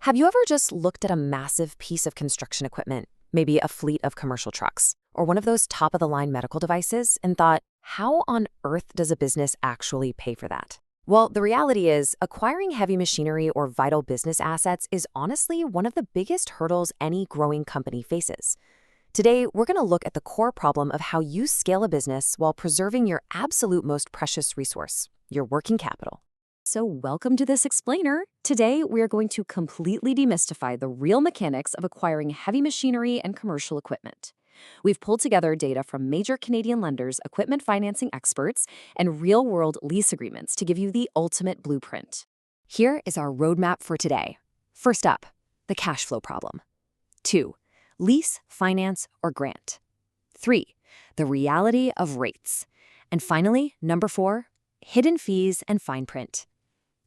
Have you ever just looked at a massive piece of construction equipment, maybe a fleet of commercial trucks, or one of those top-of-the-line medical devices, and thought, how on earth does a business actually pay for that? Well, the reality is, acquiring heavy machinery or vital business assets is honestly one of the biggest hurdles any growing company faces. Today, we're going to look at the core problem of how you scale a business while preserving your absolute most precious resource, your working capital. So welcome to this explainer. Today, we are going to completely demystify the real mechanics of acquiring heavy machinery and commercial equipment. We've pulled together data from major Canadian lenders, equipment financing experts, and real-world lease agreements to give you the ultimate blueprint. Here is our roadmap for today. First up, the cash flow problem. 2. Lease, finance, or grant. 3. The reality of rates. And finally, number 4, hidden fees and fine print.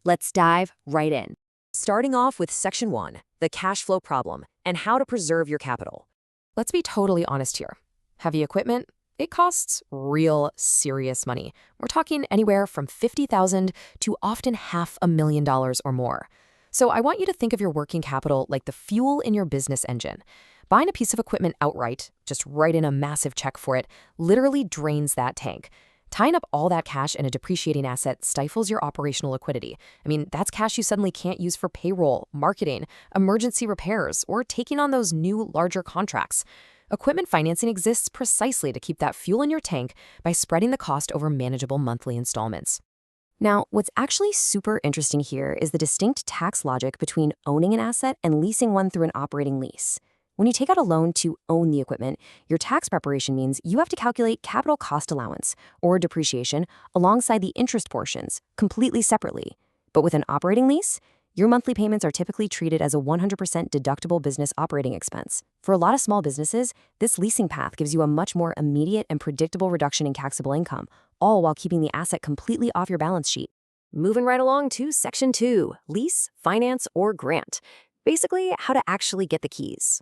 Let's dive right in. Starting off with Section 1, the cash flow problem, and how to preserve your capital. Let's be totally honest here. Heavy equipment, it costs real serious money. We're talking anywhere from $50,000 to often $500,000 or more. So I want you to think of your working capital like the fuel in your business engine. Buying a piece of equipment outright, just write in a massive check for it, literally drains that tank. Tying up all that cash in a depreciating asset stifles your operational liquidity. I mean, that's cash you suddenly can't use for payroll, marketing, emergency repairs, or taking on those new, larger contracts. Equipment financing exists precisely to keep that fuel in your tank by spreading the cost over manageable monthly installments. Now, what's actually super interesting here is the distinct tax logic between owning an asset and leasing one through an operating lease. When you take out a loan to own the equipment, your tax preparation means you have to calculate capital cost allowance, or depreciation, alongside the interest portions, completely separately. But with an operating lease, your monthly payments are typically treated as a 100% deductible business operating expense. For a lot of small businesses, this leasing path gives you a much more immediate and predictable reduction in taxable income, all while keeping the asset completely off your balance sheet. Moving right along to Section 2, lease, finance, or grant. Basically, how to actually get the keys.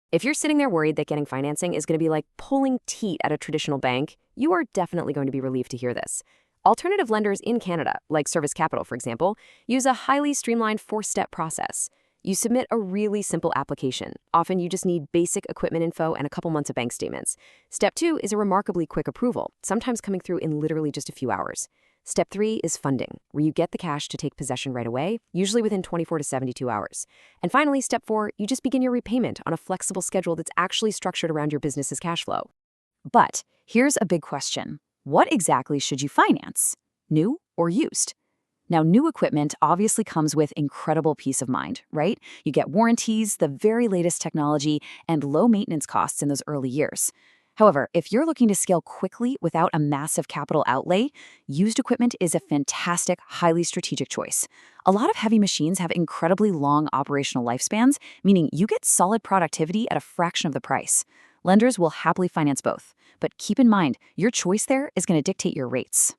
If you're sitting there worried that getting financing is going to be like pulling teeth at a traditional bank, you are definitely going to be relieved to hear this. Alternative lenders in Canada, like Service Capital, for example, use a highly streamlined 4-step process. You submit a really simple application. Often you just need basic equipment info and a couple months of bank statements. Step 2 is a remarkably quick approval, sometimes coming through in literally just a few hours. Step 3 is funding, where you get the cash to take possession right away, usually within 24 to 72 hours. And finally, Step 4, you just begin your repayment on a flexible schedule that's actually structured around your business's cash flow. But here's a big question. What exactly should you finance? New or used? Now, new equipment obviously comes with incredible peace of mind, right? You get warranties, the very latest technology, and low maintenance costs in those early years. However, if you're looking to scale quickly without a massive capital outlay, used equipment is a fantastic, highly strategic choice. A lot of heavy machines have incredibly long operational lifespans, meaning you get solid productivity at a fraction of the price. Lenders will happily finance both, but keep in mind, your choice there is going to dictate your rates.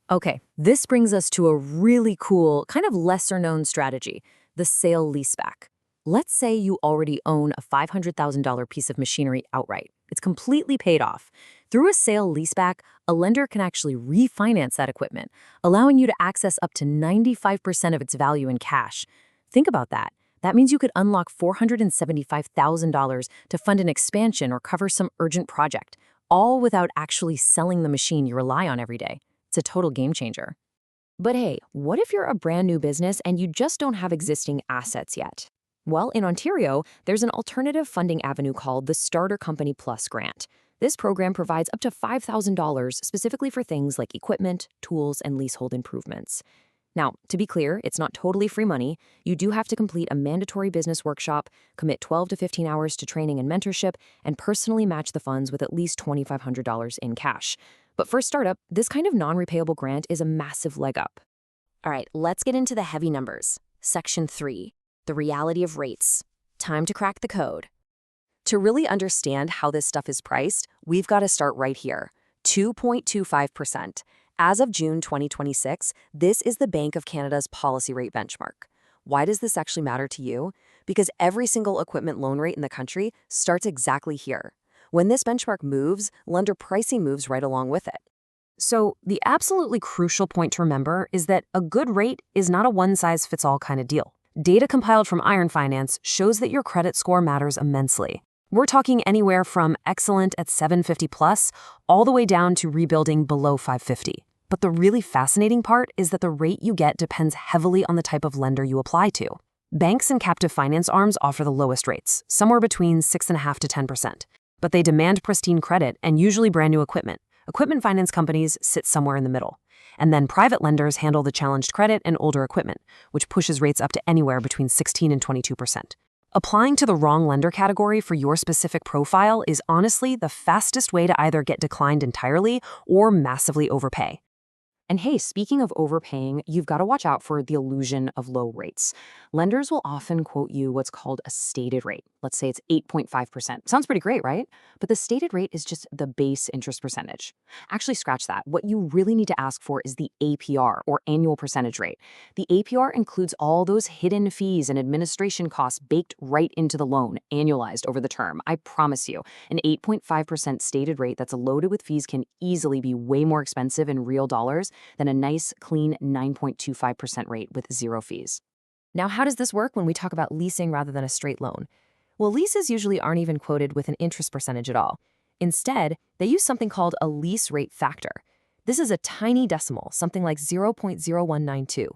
Okay, this brings us to a really cool, kind of lesser-known strategy, the sale-leaseback. Let's say you already own a $500,000 piece of machinery outright. It's completely paid off. Through a sale-leaseback, a lender can actually refinance that equipment, allowing you to access up to 95% of its value in cash. Think about that. That means you could unlock $475,000 to fund an expansion or cover some urgent project, all without actually selling the machine you rely on every day. It's a total game changer. But hey, what if you're a brand new business and you just don't have existing assets yet? Well, in Ontario, there's an alternative funding avenue called the Starter Company Plus grant. This program provides up to $5,000 specifically for things like equipment, tools, and leasehold improvements. Now, to be clear, it's not totally free money. You do have to complete a mandatory business workshop, commit 12 to 15 hours to training and mentorship, and personally match the funds with at least $2,500 in cash. But for a startup, this kind of non-repayable grant is a massive leg up. All right, let's get into the heavy numbers. Section 3. The reality of rates. Time to crack the code. To really understand how this stuff is priced, we've got to start right here. 2.25%. As of June 2026, this is the Bank of Canada's policy rate benchmark. Why does this actually matter to you? Because every single equipment loan rate in the country starts exactly here. When this benchmark moves, lender pricing moves right along with it. So the absolutely crucial point to remember is that a good rate is not a one-size-fits-all kind of deal. Data compiled from Iron Finance shows that your credit score matters immensely. We're talking anywhere from excellent at 750 plus, all the way down to rebuilding below 550. But the really fascinating part is that the rate you get depends heavily on the type of lender you apply to. Banks and captive finance arms offer the lowest rates, somewhere between 6.5% to 10%. But they demand pristine credit and usually brand new equipment. Equipment finance companies sit somewhere in the middle. And then private lenders handle the challenged credit and older equipment, which pushes rates up to anywhere between 16 and 22%. Applying to the wrong lender category for your specific profile is honestly the fastest way to either get declined entirely or massively overpay. And hey, speaking of overpaying, you've got to watch out for the illusion of low rates. Lenders will often quote you what's called a stated rate. Let's say it's 8.5%. Sounds pretty great, right? But the stated rate is just the base interest percentage. Actually, scratch that. What you really need to ask for is the APR, or annual percentage rate. The APR includes all those hidden fees and administration costs baked right into the loan, annualized over the term. I promise you, an 8.5% stated rate that's loaded with fees can easily be way more expensive in real dollars than a nice, clean 9.25% rate with zero fees. Now, how does this work when we talk about leasing rather than a straight loan? Well, leases usually aren't even quoted with an interest percentage at all. Instead, they use something called a lease rate factor. This is a tiny decimal, something like 0.0192.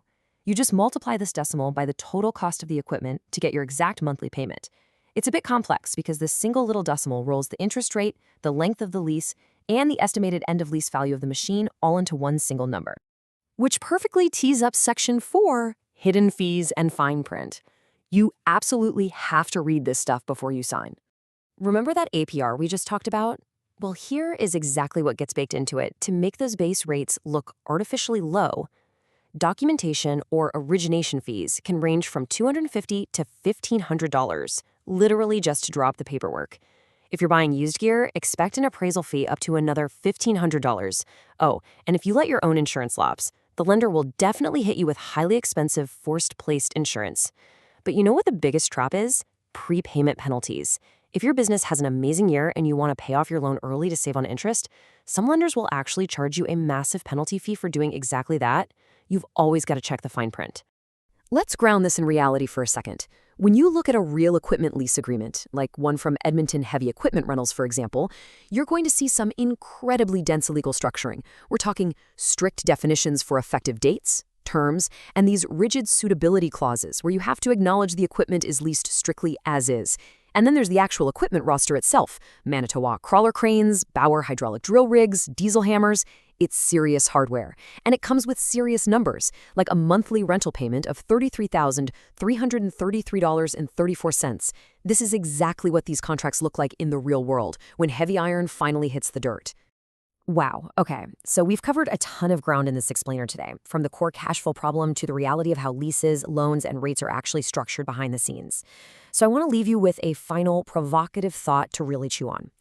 You just multiply this decimal by the total cost of the equipment to get your exact monthly payment. It's a bit complex because this single little decimal rolls the interest rate, the length of the lease, and the estimated end-of-lease value of the machine all into one single number. Which perfectly tees up Section 4, hidden fees and fine print. You absolutely have to read this stuff before you sign. Remember that APR we just talked about? Well, here is exactly what gets baked into it to make those base rates look artificially low. Documentation or origination fees can range from $250 to $1,500, literally just to draw up the paperwork. If you're buying used gear, expect an appraisal fee up to another $1,500. Oh, and if you let your own insurance lapse, the lender will definitely hit you with highly expensive forced-placed insurance. But you know what the biggest trap is? Prepayment penalties. If your business has an amazing year and you want to pay off your loan early to save on interest, some lenders will actually charge you a massive penalty fee for doing exactly that. You've always got to check the fine print. Let's ground this in reality for a second. When you look at a real equipment lease agreement, like one from Edmonton Heavy Equipment Rentals, for example, you're going to see some incredibly dense legal structuring. We're talking strict definitions for effective dates, terms, and these rigid suitability clauses where you have to acknowledge the equipment is leased strictly as is. And then there's the actual equipment roster itself: Manitowoc crawler cranes, Bauer hydraulic drill rigs, diesel hammers. It's serious hardware. And it comes with serious numbers, like a monthly rental payment of $33,333.34. This is exactly what these contracts look like in the real world when heavy iron finally hits the dirt. Wow, okay, so we've covered a ton of ground in this explainer today, from the core cash flow problem to the reality of how leases, loans, and rates are actually structured behind the scenes. So I want to leave you with a final provocative thought to really chew on.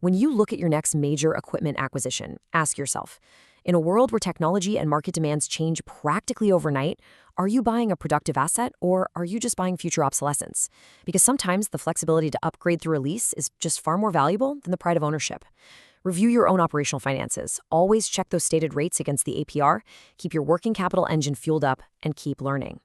When you look at your next major equipment acquisition, ask yourself, in a world where technology and market demands change practically overnight, are you buying a productive asset or are you just buying future obsolescence? Because sometimes the flexibility to upgrade through a lease is just far more valuable than the pride of ownership. Review your own operational finances. Always check those stated rates against the APR. Keep your working capital engine fueled up and keep learning.